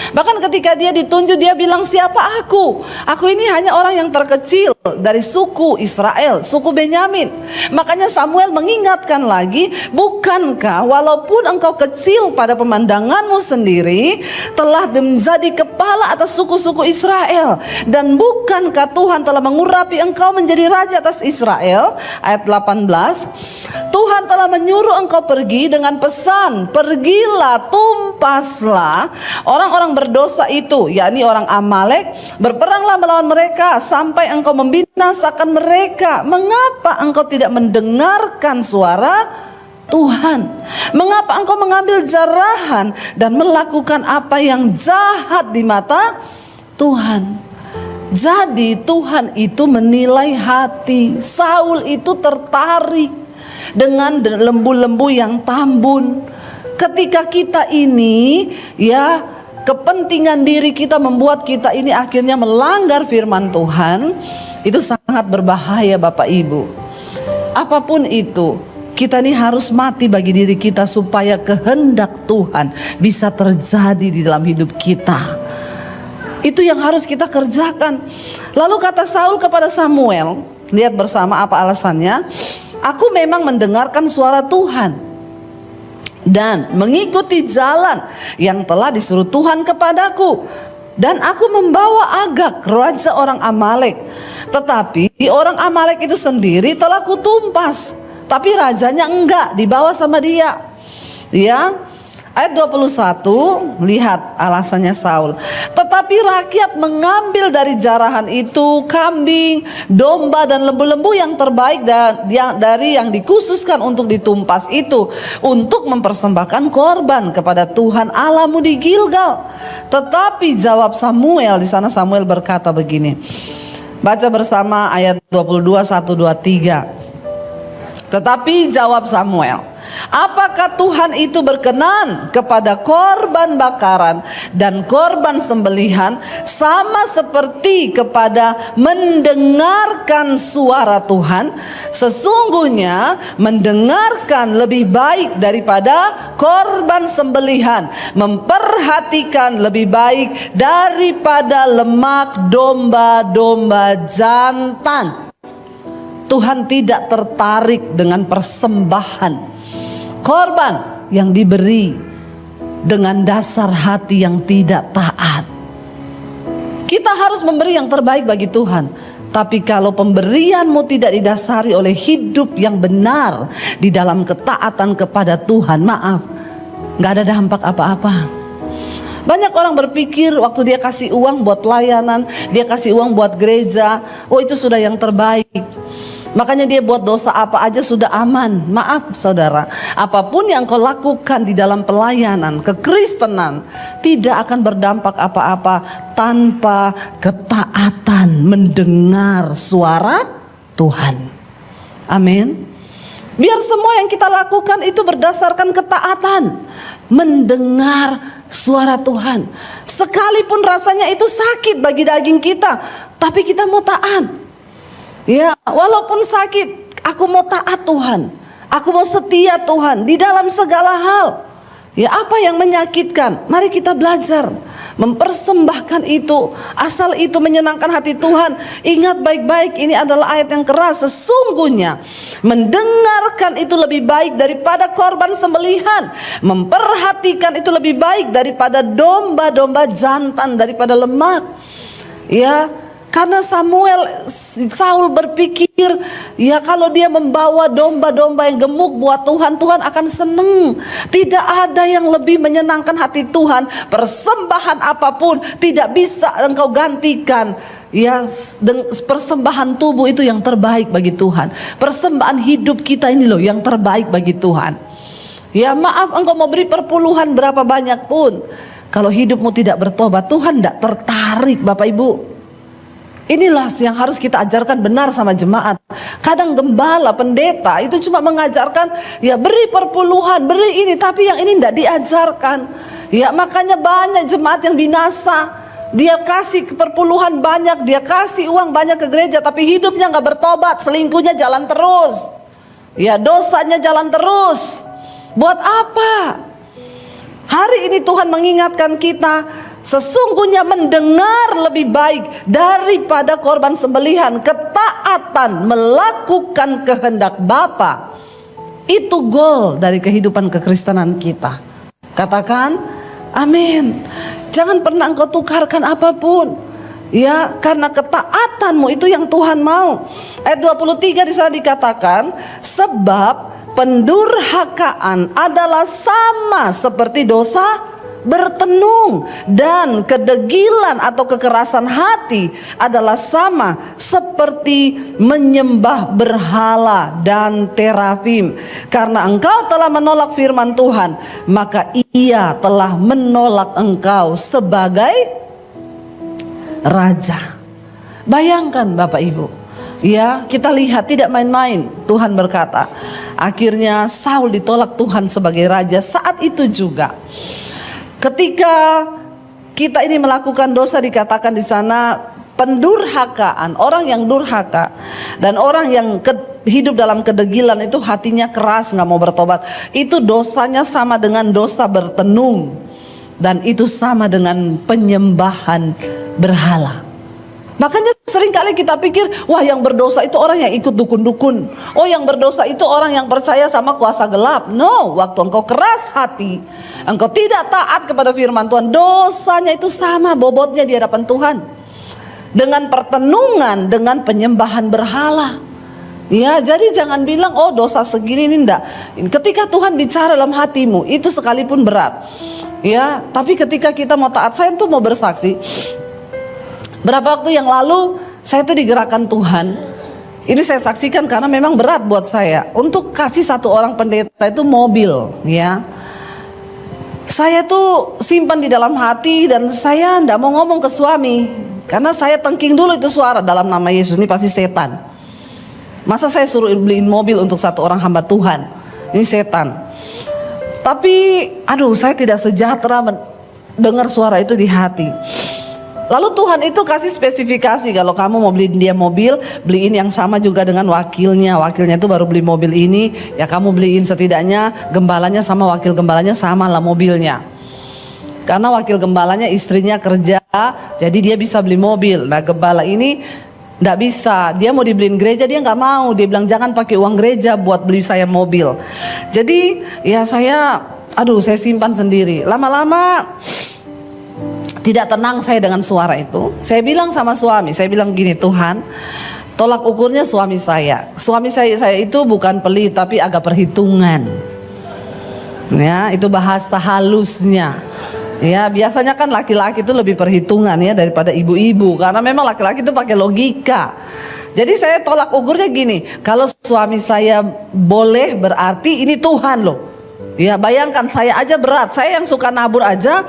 Bahkan ketika dia ditunjuk, dia bilang, "Siapa aku? Aku ini hanya orang yang terkecil dari suku Israel, suku Benyamin." Makanya Samuel mengingatkan lagi, "Bukankah walaupun engkau kecil pada pemandanganmu sendiri, telah menjadi kepala atas suku-suku Israel? Dan bukankah Tuhan telah mengurapi engkau menjadi raja atas Israel?" Ayat 18. "Tuhan telah menyuruh engkau pergi dengan pesan, pergilah, tumpaslah orang-orang berdosa itu, yakni orang Amalek, berperanglah melawan mereka sampai engkau membinasakan mereka. Mengapa engkau tidak mendengarkan suara Tuhan? Mengapa engkau mengambil jarahan dan melakukan apa yang jahat di mata Tuhan?" Jadi Tuhan itu menilai hati. Saul itu tertarik dengan lembu-lembu yang tambun. Ketika kita ini, ya, kepentingan diri kita membuat kita ini akhirnya melanggar firman Tuhan, itu sangat berbahaya Bapak Ibu. Apapun itu, kita ini harus mati bagi diri kita supaya kehendak Tuhan bisa terjadi di dalam hidup kita. Itu yang harus kita kerjakan. Lalu kata Saul kepada Samuel, lihat bersama apa alasannya. "Aku memang mendengarkan suara Tuhan dan mengikuti jalan yang telah disuruh Tuhan kepadaku. Dan aku membawa Agag, raja orang Amalek. Tetapi orang Amalek itu sendiri telah kutumpas, tapi rajanya enggak, dibawa sama dia." Ya. Ayat 21, lihat alasannya Saul. "Tetapi rakyat mengambil dari jarahan itu kambing, domba dan lembu-lembu yang terbaik dari yang dikhususkan untuk ditumpas itu, untuk mempersembahkan korban kepada Tuhan Allahmu di Gilgal." Tetapi jawab Samuel, di sana Samuel berkata begini. Baca bersama ayat 22, 1, 2, 3. Tetapi jawab Samuel, "Apakah Tuhan itu berkenan kepada korban bakaran dan korban sembelihan sama seperti kepada mendengarkan suara Tuhan? Sesungguhnya mendengarkan lebih baik daripada korban sembelihan, memperhatikan lebih baik daripada lemak domba-domba jantan." Tuhan tidak tertarik dengan persembahan korban yang diberi dengan dasar hati yang tidak taat. Kita harus memberi yang terbaik bagi Tuhan. Tapi kalau pemberianmu tidak didasari oleh hidup yang benar di dalam ketaatan kepada Tuhan, maaf, gak ada dampak apa-apa. Banyak orang berpikir waktu dia kasih uang buat pelayanan, dia kasih uang buat gereja, oh itu sudah yang terbaik. Makanya dia buat dosa apa aja sudah aman. Maaf saudara, apapun yang kau lakukan di dalam pelayanan kekristenan tidak akan berdampak apa-apa tanpa ketaatan mendengar suara Tuhan. Amin. Biar semua yang kita lakukan itu berdasarkan ketaatan, mendengar suara Tuhan. Sekalipun rasanya itu sakit bagi daging kita, tapi kita mau taat. Ya, walaupun sakit, aku mau taat Tuhan. Aku mau setia Tuhan di dalam segala hal. Ya, apa yang menyakitkan? Mari kita belajar mempersembahkan itu, asal itu menyenangkan hati Tuhan. Ingat baik-baik, ini adalah ayat yang keras. Sesungguhnya mendengarkan itu lebih baik daripada korban sembelihan, memperhatikan itu lebih baik daripada domba-domba jantan, daripada lemak. Ya, karena Saul berpikir, ya kalau dia membawa domba-domba yang gemuk buat Tuhan, Tuhan akan senang. Tidak ada yang lebih menyenangkan hati Tuhan. Persembahan apapun tidak bisa engkau gantikan. Ya, persembahan tubuh itu yang terbaik bagi Tuhan. Persembahan hidup kita ini loh yang terbaik bagi Tuhan. Ya, maaf engkau mau beri perpuluhan berapa banyak pun, kalau hidupmu tidak bertobat, Tuhan tidak tertarik, Bapak Ibu. Inilah yang harus kita ajarkan benar sama jemaat. Kadang gembala, pendeta itu cuma mengajarkan, ya beri perpuluhan, beri ini, tapi yang ini tidak diajarkan. Ya, makanya banyak jemaat yang binasa. Dia kasih perpuluhan banyak, dia kasih uang banyak ke gereja, tapi hidupnya nggak bertobat, selingkuhnya jalan terus. Ya, dosanya jalan terus. Buat apa? Hari ini Tuhan mengingatkan kita, sesungguhnya mendengar lebih baik daripada korban sembelihan. Ketaatan melakukan kehendak Bapa, itu goal dari kehidupan kekristenan kita. Katakan amin. Jangan pernah engkau tukarkan apapun. Ya, karena ketaatanmu itu yang Tuhan mau. Ayat 23 di sana dikatakan, sebab pendurhakaan adalah sama seperti dosa bertenung, dan kedegilan atau kekerasan hati adalah sama seperti menyembah berhala dan terafim. Karena engkau telah menolak firman Tuhan, maka Ia telah menolak engkau sebagai raja. Bayangkan Bapak Ibu, ya, kita lihat tidak main-main. Tuhan berkata, akhirnya Saul ditolak Tuhan sebagai raja. Saat itu juga ketika kita ini melakukan dosa, dikatakan di sana pendurhakaan, orang yang durhaka dan orang yang hidup dalam kedegilan itu hatinya keras, nggak mau bertobat. Itu dosanya sama dengan dosa bertenung, dan itu sama dengan penyembahan berhala. Makanya seringkali kita pikir, wah yang berdosa itu orang yang ikut dukun-dukun. Oh, yang berdosa itu orang yang percaya sama kuasa gelap. No, waktu engkau keras hati, engkau tidak taat kepada firman Tuhan, dosanya itu sama bobotnya di hadapan Tuhan dengan pertenungan, dengan penyembahan berhala. Ya, jadi jangan bilang, oh dosa segini ini enggak. Ketika Tuhan bicara dalam hatimu, itu sekalipun berat. Ya, tapi ketika kita mau taat, saya tuh mau bersaksi. Berapa waktu yang lalu saya tuh digerakkan Tuhan. Ini saya saksikan karena memang berat buat saya untuk kasih satu orang pendeta itu mobil, ya. Saya tuh simpan di dalam hati dan saya enggak mau ngomong ke suami karena saya tengking dulu itu suara, dalam nama Yesus ini pasti setan. Masa saya suruh beliin mobil untuk satu orang hamba Tuhan? Ini setan. Tapi aduh, saya tidak sejahtera dengar suara itu di hati. Lalu Tuhan itu kasih spesifikasi, kalau kamu mau beliin dia mobil, beliin yang sama juga dengan wakilnya. Wakilnya itu baru beli mobil ini, ya kamu beliin setidaknya gembalanya sama wakil gembalanya sama lah mobilnya. Karena wakil gembalanya istrinya kerja, jadi dia bisa beli mobil. Nah, gembala ini nggak bisa, dia mau dibeliin gereja, dia nggak mau. Dia bilang jangan pakai uang gereja buat beli saya mobil. Jadi ya saya simpan sendiri. Lama-lama tidak tenang saya dengan suara itu. Saya bilang sama suami, saya bilang gini, Tuhan, tolak ukurnya suami saya. Suami saya itu bukan pelit tapi agak perhitungan. Ya, itu bahasa halusnya. Ya, biasanya kan laki-laki itu lebih perhitungan ya daripada ibu-ibu, karena memang laki-laki itu pakai logika. Jadi saya tolak ukurnya gini, kalau suami saya boleh berarti ini Tuhan loh. Ya, bayangkan saya aja berat, saya yang suka nabur aja,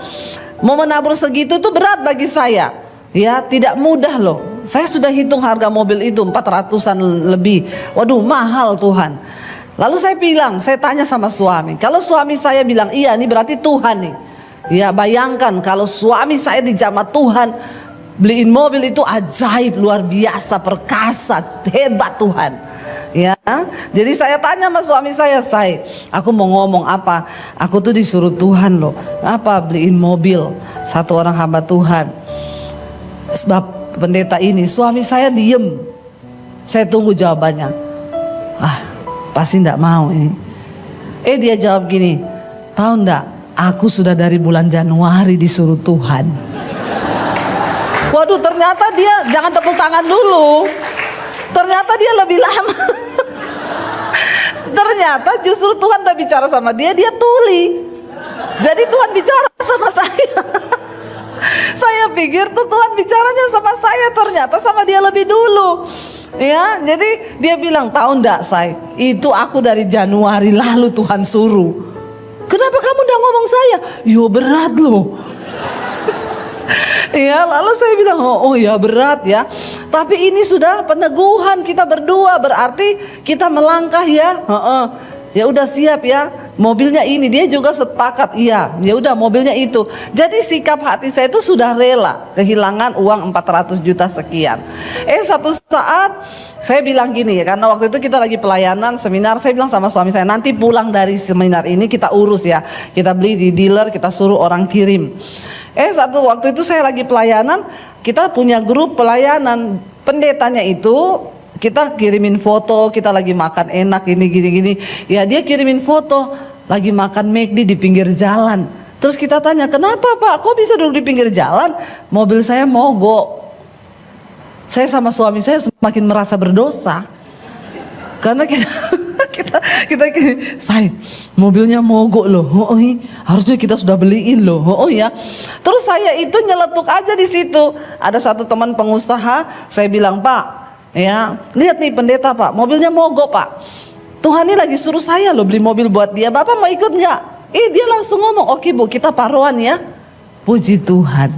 mau menabur segitu itu berat bagi saya. Ya, tidak mudah loh. Saya sudah hitung harga mobil itu 400-an lebih. Waduh, mahal Tuhan. Lalu saya tanya sama suami. Kalau suami saya bilang iya, ini berarti Tuhan nih. Ya, bayangkan kalau suami saya dijamah Tuhan, beliin mobil itu ajaib, luar biasa, perkasa, hebat Tuhan. Ya, jadi saya tanya sama suami saya, aku mau ngomong apa? Aku tuh disuruh Tuhan loh, apa beliin mobil. satu orang hamba Tuhan. Sebab pendeta ini, suami saya diem. Saya tunggu jawabannya. Pasti enggak mau ini. Dia jawab gini, tahu enggak, aku sudah dari bulan Januari disuruh Tuhan. Waduh, ternyata dia, jangan tepuk tangan dulu. Ternyata dia lebih lama. Ternyata justru Tuhan tak bicara sama dia, dia tuli. Jadi Tuhan bicara sama saya. Saya pikir tuh Tuhan bicaranya sama saya, ternyata sama dia lebih dulu. Ya, jadi dia bilang, tahu enggak say, itu aku dari Januari lalu Tuhan suruh. Kenapa kamu udah ngomong saya? Yo berat loh. Ya, lalu saya bilang, oh ya berat ya. Tapi ini sudah peneguhan kita berdua, berarti kita melangkah ya. Ya udah siap ya. Mobilnya ini, dia juga sepakat, iya. Ya udah mobilnya itu. Jadi sikap hati saya itu sudah rela kehilangan uang 400 juta sekian. Satu saat saya bilang gini ya, karena waktu itu kita lagi pelayanan seminar, saya bilang sama suami saya, nanti pulang dari seminar ini kita urus ya. Kita beli di dealer, kita suruh orang kirim. Satu waktu itu saya lagi pelayanan, kita punya grup pelayanan, pendetanya itu kita kirimin foto, kita lagi makan enak ini gini-gini. Ya dia kirimin foto lagi makan McD di pinggir jalan. Terus kita tanya, kenapa Pak? Kok bisa duduk di pinggir jalan? Mobil saya mogok. Saya sama suami saya semakin merasa berdosa. Karena kita say, mobilnya mogok loh. Harusnya kita sudah beliin loh. Ya. Terus saya itu nyeletuk aja di situ. Ada satu teman pengusaha, saya bilang, Pak, ya, lihat nih pendeta Pak, mobilnya mogok Pak. Tuhan ini lagi suruh saya loh beli mobil buat dia. Bapak mau ikut nggak? Dia langsung ngomong, oke Bu, kita paruan ya. Puji Tuhan.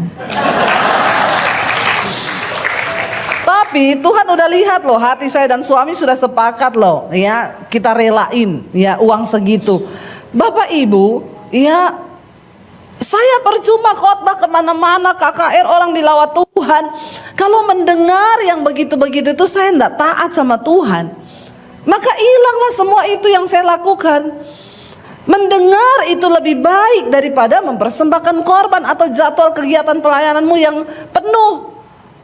Tapi Tuhan udah lihat loh, hati saya dan suami sudah sepakat loh, ya kita relain ya uang segitu. Bapak Ibu, ya saya percuma khotbah kemana-mana, KKR orang dilawat Tuhan. Kalau mendengar yang begitu-begitu itu saya enggak taat sama Tuhan, maka hilanglah semua itu yang saya lakukan. Mendengar itu lebih baik daripada mempersembahkan korban atau jadwal kegiatan pelayananmu yang penuh.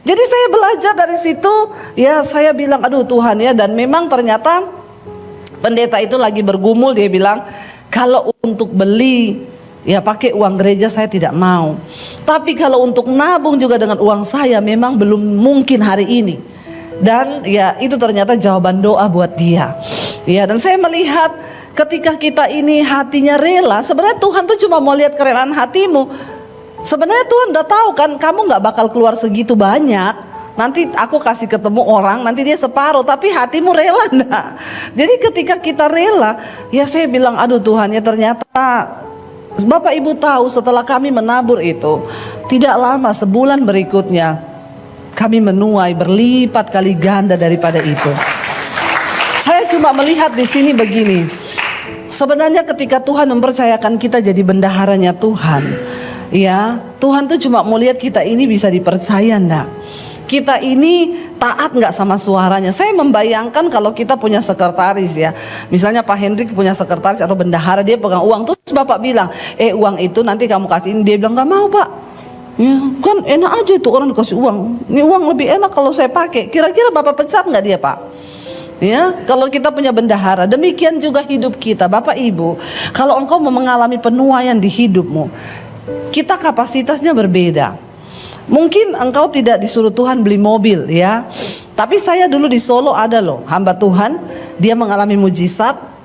Jadi saya belajar dari situ, ya saya bilang, aduh Tuhan ya, dan memang ternyata pendeta itu lagi bergumul, dia bilang, kalau untuk beli ya pakai uang gereja saya tidak mau. Tapi kalau untuk nabung juga dengan uang saya memang belum mungkin hari ini. Dan ya itu ternyata jawaban doa buat dia. Ya, dan saya melihat ketika kita ini hatinya rela, sebenarnya Tuhan tuh cuma mau lihat kerelaan hatimu. Sebenarnya Tuhan udah tahu kan kamu gak bakal keluar segitu banyak. Nanti aku kasih ketemu orang, nanti dia separuh, tapi hatimu rela enggak? Jadi ketika kita rela, ya saya bilang, aduh Tuhan ya, ternyata Bapak Ibu tahu setelah kami menabur itu, tidak lama sebulan berikutnya kami menuai berlipat kali ganda daripada itu. Saya cuma melihat di sini begini. Sebenarnya ketika Tuhan mempercayakan kita jadi bendaharanya Tuhan, ya Tuhan tuh cuma mau lihat kita ini bisa dipercaya enggak, kita ini taat nggak sama suaranya. Saya membayangkan kalau kita punya sekretaris ya, misalnya Pak Hendrik punya sekretaris atau bendahara, dia pegang uang, terus Bapak bilang, uang itu nanti kamu kasihin, dia bilang nggak mau Pak. Ya kan enak aja tuh orang dikasih uang, ini uang lebih enak kalau saya pakai. Kira-kira Bapak pecat nggak dia Pak? Ya, kalau kita punya bendahara, demikian juga hidup kita, Bapak Ibu. Kalau engkau mau mengalami penuaian di hidupmu, kita kapasitasnya berbeda. Mungkin engkau tidak disuruh Tuhan beli mobil ya, tapi saya dulu di Solo ada loh hamba Tuhan, dia mengalami mujizat.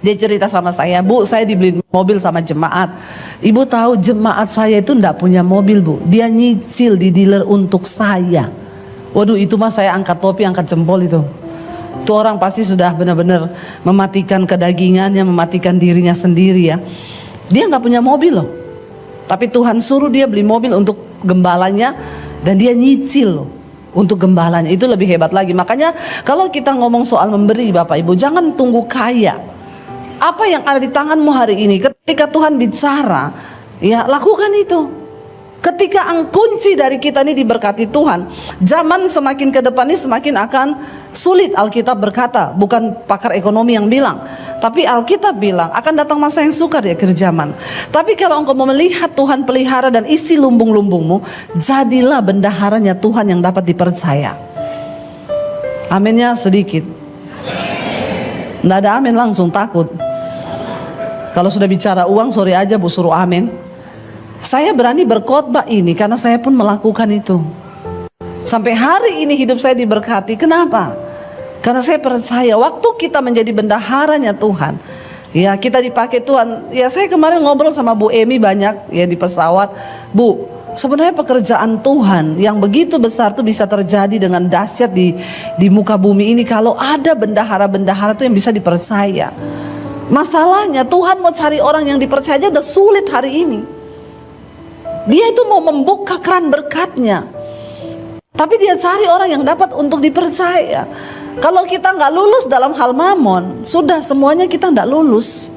Dia cerita sama saya, Bu, saya dibeli mobil sama jemaat. Ibu tahu jemaat saya itu enggak punya mobil Bu, dia nyicil di dealer untuk saya. Waduh, itu mah saya angkat topi, angkat jempol itu. Itu orang pasti sudah benar-benar mematikan kedagingannya, mematikan dirinya sendiri ya. Dia nggak punya mobil loh, tapi Tuhan suruh dia beli mobil untuk gembalanya, dan dia nyicil loh untuk gembalanya. Itu lebih hebat lagi. Makanya kalau kita ngomong soal memberi Bapak Ibu, jangan tunggu kaya. Apa yang ada di tanganmu hari ini, ketika Tuhan bicara, ya lakukan itu. Ketika kunci dari kita ini diberkati Tuhan, zaman semakin ke depan ini semakin akan sulit. Alkitab berkata, bukan pakar ekonomi yang bilang, tapi Alkitab bilang akan datang masa yang sukar di akhir zaman. Tapi kalau engkau mau melihat Tuhan pelihara dan isi lumbung-lumbungmu, jadilah bendaharanya Tuhan yang dapat dipercaya. Aminnya sedikit. Nggak ada amin, langsung takut. Kalau sudah bicara uang, sorry aja Bu, suruh amin. Saya berani berkhotbah ini karena saya pun melakukan itu. Sampai hari ini hidup saya diberkati. Kenapa? Karena saya percaya waktu kita menjadi bendaharanya Tuhan, ya kita dipakai Tuhan. Ya saya kemarin ngobrol sama Bu Emi banyak ya di pesawat. Bu, sebenarnya pekerjaan Tuhan yang begitu besar itu bisa terjadi dengan dahsyat di muka bumi ini kalau ada bendahara-bendahara itu yang bisa dipercaya. Masalahnya Tuhan mau cari orang yang dipercaya aja udah sulit hari ini. Dia itu mau membuka keran berkatnya, tapi dia cari orang yang dapat untuk dipercaya. Kalau kita nggak lulus dalam hal mamon, sudah semuanya kita nggak lulus.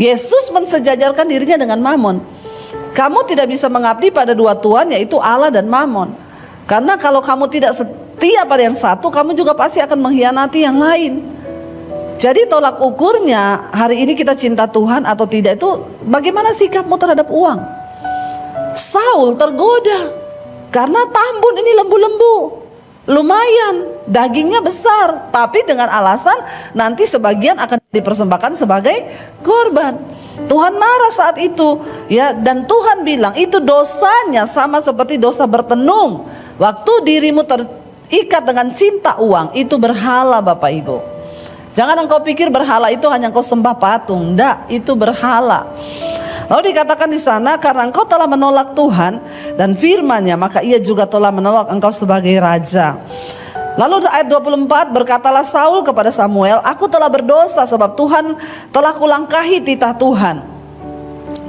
Yesus mensejajarkan dirinya dengan mamon. Kamu tidak bisa mengabdi pada dua tuan, yaitu Allah dan mamon. Karena kalau kamu tidak setia pada yang satu, kamu juga pasti akan mengkhianati yang lain. Jadi tolak ukurnya hari ini kita cinta Tuhan atau tidak itu bagaimana sikapmu terhadap uang. Saul tergoda karena tambun ini lembu-lembu, lumayan dagingnya besar, tapi dengan alasan nanti sebagian akan dipersembahkan sebagai korban. Tuhan marah saat itu ya, dan Tuhan bilang itu dosanya sama seperti dosa bertenung. Waktu dirimu terikat dengan cinta uang, itu berhala Bapak Ibu. Jangan engkau pikir berhala itu hanya engkau sembah patung, enggak, itu berhala. Lalu dikatakan di sana, karena engkau telah menolak Tuhan dan firman-Nya, maka Ia juga telah menolak engkau sebagai raja. Lalu ayat 24, berkatalah Saul kepada Samuel, aku telah berdosa sebab Tuhan telah kulangkahi titah Tuhan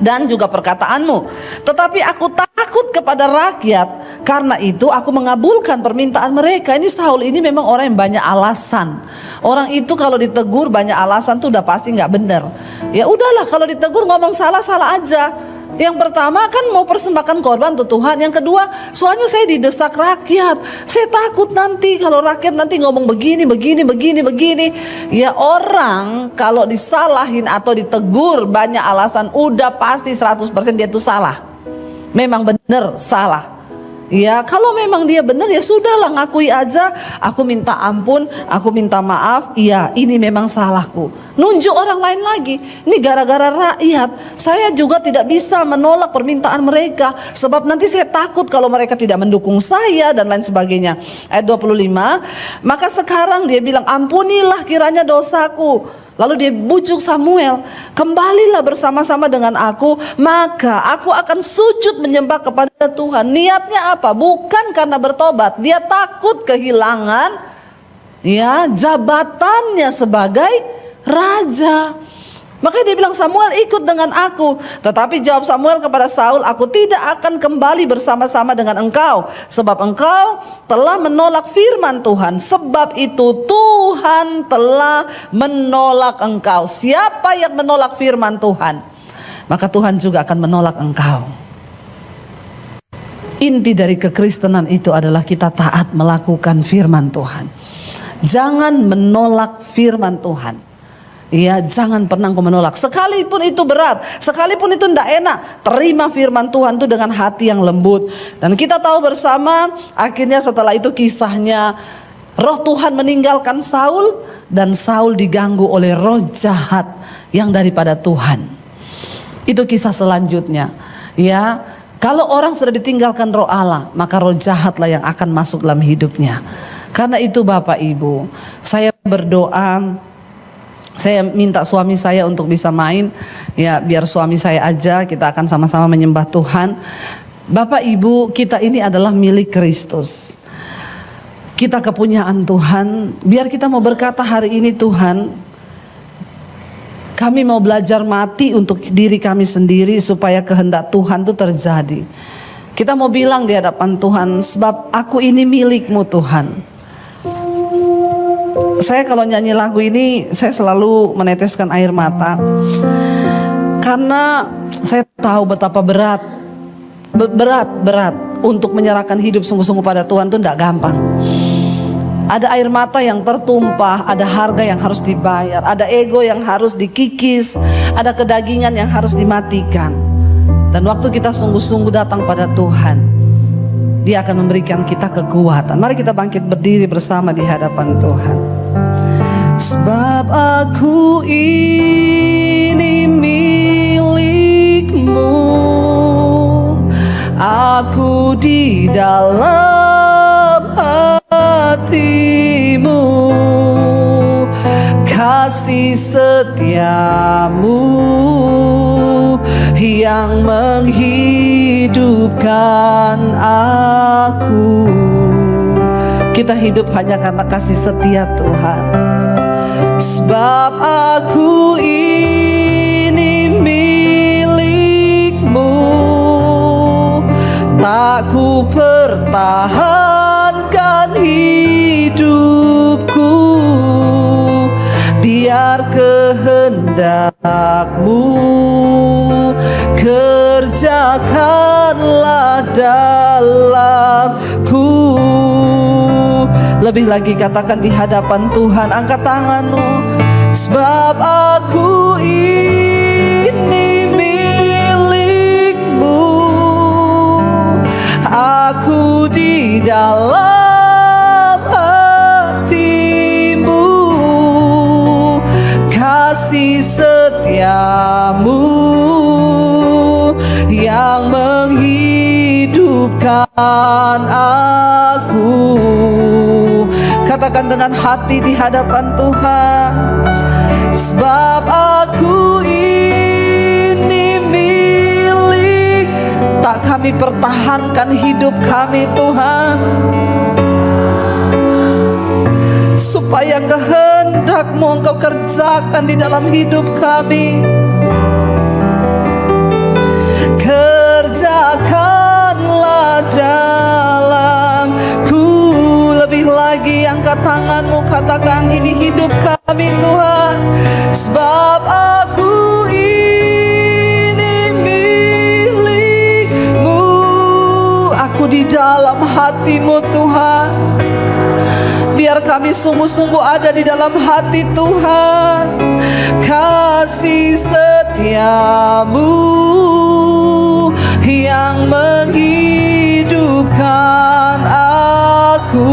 dan juga perkataanmu. Tetapi aku takut kepada rakyat, karena itu aku mengabulkan permintaan mereka. Ini Saul ini memang orang yang banyak alasan. Orang itu kalau ditegur banyak alasan tuh udah pasti nggak benar. Ya udahlah, kalau ditegur ngomong salah aja. Yang pertama kan mau persembahkan korban untuk Tuhan. Yang kedua, soalnya saya didesak rakyat. Saya takut nanti kalau rakyat nanti ngomong begini. Ya orang kalau disalahin atau ditegur banyak alasan, udah pasti 100% dia tuh salah. Memang benar salah. Ya kalau memang dia benar ya sudahlah, ngakui aja, aku minta ampun, aku minta maaf, iya ini memang salahku. Nunjuk orang lain lagi, ini gara-gara rakyat, saya juga tidak bisa menolak permintaan mereka, sebab nanti saya takut kalau mereka tidak mendukung saya dan lain sebagainya. Ayat 25, maka sekarang dia bilang ampunilah kiranya dosaku. Lalu dia bujuk Samuel, kembalilah bersama-sama dengan aku, maka aku akan sujud menyembah kepada Tuhan. Niatnya apa? Bukan karena bertobat, dia takut kehilangan ya jabatannya sebagai raja. Makanya dia bilang, Samuel ikut dengan aku. Tetapi jawab Samuel kepada Saul, aku tidak akan kembali bersama-sama dengan engkau, sebab engkau telah menolak firman Tuhan. Sebab itu Tuhan telah menolak engkau. Siapa yang menolak firman Tuhan, maka Tuhan juga akan menolak engkau. Inti dari kekristenan itu adalah kita taat melakukan firman Tuhan. Jangan menolak firman Tuhan. Ya, jangan pernah kau menolak. Sekalipun itu berat, sekalipun itu tidak enak, terima firman Tuhan itu dengan hati yang lembut. Dan kita tahu bersama, akhirnya setelah itu kisahnya, roh Tuhan meninggalkan Saul, dan Saul diganggu oleh roh jahat yang daripada Tuhan. Itu kisah selanjutnya. Ya, kalau orang sudah ditinggalkan roh Allah, maka roh jahatlah yang akan masuk dalam hidupnya. Karena itu Bapak Ibu, saya berdoa. Saya minta suami saya untuk bisa main, ya biar suami saya aja, kita akan sama-sama menyembah Tuhan. Bapak Ibu, kita ini adalah milik Kristus. Kita kepunyaan Tuhan. Biar kita mau berkata hari ini, Tuhan, kami mau belajar mati untuk diri kami sendiri supaya kehendak Tuhan itu terjadi. Kita mau bilang di hadapan Tuhan, sebab aku ini milik-Mu Tuhan. Saya kalau nyanyi lagu ini saya selalu meneteskan air mata, karena saya tahu betapa berat berat untuk menyerahkan hidup sungguh-sungguh pada Tuhan itu tidak gampang. Ada air mata yang tertumpah, ada harga yang harus dibayar, ada ego yang harus dikikis, ada kedagingan yang harus dimatikan. Dan waktu kita sungguh-sungguh datang pada Tuhan, Dia akan memberikan kita kekuatan. Mari kita bangkit berdiri bersama di hadapan Tuhan. Sebab aku ini milik-Mu, aku di dalam hati-Mu, kasih setia-Mu yang menghidupkan aku. Kita hidup hanya karena kasih setia Tuhan. Sebab aku ini milik-Mu, tak ku pertahankan hidupku, biar kehendak-Mu kerjakanlah dalamku. Lebih lagi katakan di hadapan Tuhan, angkat tanganmu. Sebab aku ini milik-Mu, aku di dalam hati-Mu, kasih setia-Mu yang menghidupkan aku. Katakan dengan hati di hadapan Tuhan. Sebab aku ini milik, tak kami pertahankan hidup kami Tuhan, supaya kehendak-Mu Engkau kerjakan di dalam hidup kami. Kerjakanlah dalamku. Lebih lagi angkat tanganmu, katakan ini hidup kami Tuhan. Sebab aku ini milik-Mu, aku di dalam hati-Mu Tuhan. Biar kami sungguh-sungguh ada di dalam hati Tuhan. Kasih setia-Mu yang menghidupkan aku.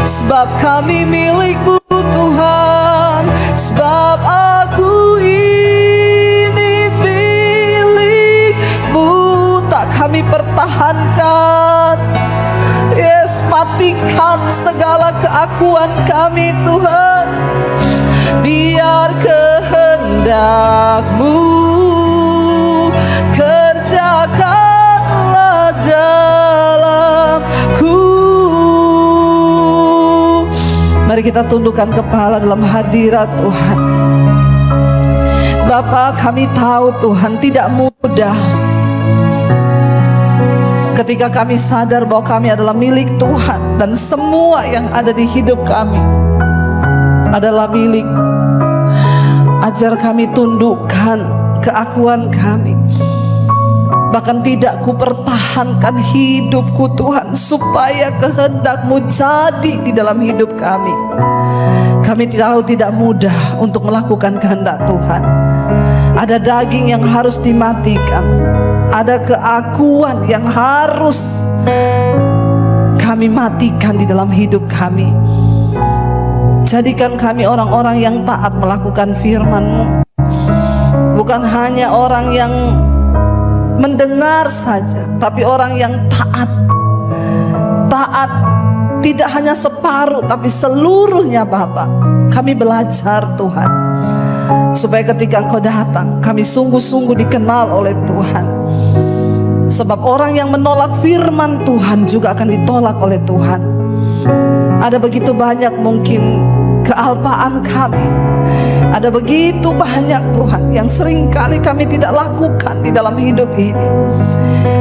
Sebab kami milik-Mu Tuhan. Sebab aku ini milik-Mu, tak kami pertahankan. Yes, matikan segala keakuan kami Tuhan, biar kehendak-Mu kerjakanlah dalamku. Mari kita tundukkan kepala dalam hadirat Tuhan. Bapa, kami tahu Tuhan tidak mudah ketika kami sadar bahwa kami adalah milik Tuhan, dan semua yang ada di hidup kami adalah milik. Ajar kami tundukkan keakuan kami, bahkan tidak ku pertahankan hidupku Tuhan, supaya kehendak-Mu jadi di dalam hidup kami. Kami tahu tidak mudah untuk melakukan kehendak Tuhan. Ada daging yang harus dimatikan, ada keakuan yang harus kami matikan di dalam hidup kami. Jadikan kami orang-orang yang taat melakukan firman-Mu, bukan hanya orang yang mendengar saja, tapi orang yang taat. Taat tidak hanya separuh, tapi seluruhnya Bapa. Kami belajar Tuhan, supaya ketika Engkau datang, kami sungguh-sungguh dikenal oleh Tuhan. Sebab orang yang menolak firman Tuhan juga akan ditolak oleh Tuhan. Ada begitu banyak mungkin kealpaan kami, ada begitu banyak Tuhan yang seringkali kami tidak lakukan di dalam hidup ini.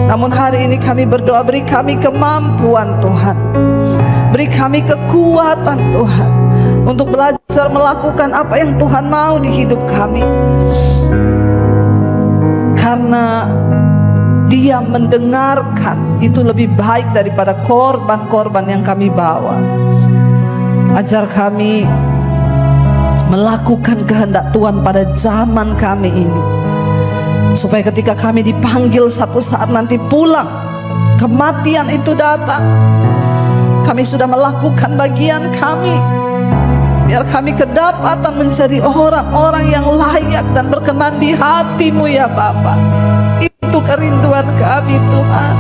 Namun hari ini kami berdoa, beri kami kemampuan Tuhan, beri kami kekuatan Tuhan, untuk belajar melakukan apa yang Tuhan mau di hidup kami. Karena Dia mendengarkan, itu lebih baik daripada korban-korban yang kami bawa. Ajar kami melakukan kehendak Tuhan pada zaman kami ini, supaya ketika kami dipanggil satu saat nanti pulang, kematian itu datang, kami sudah melakukan bagian kami. Biar kami kedapatan menjadi orang-orang yang layak dan berkenan di hati-Mu ya Bapa. Itu kerinduan kami Tuhan.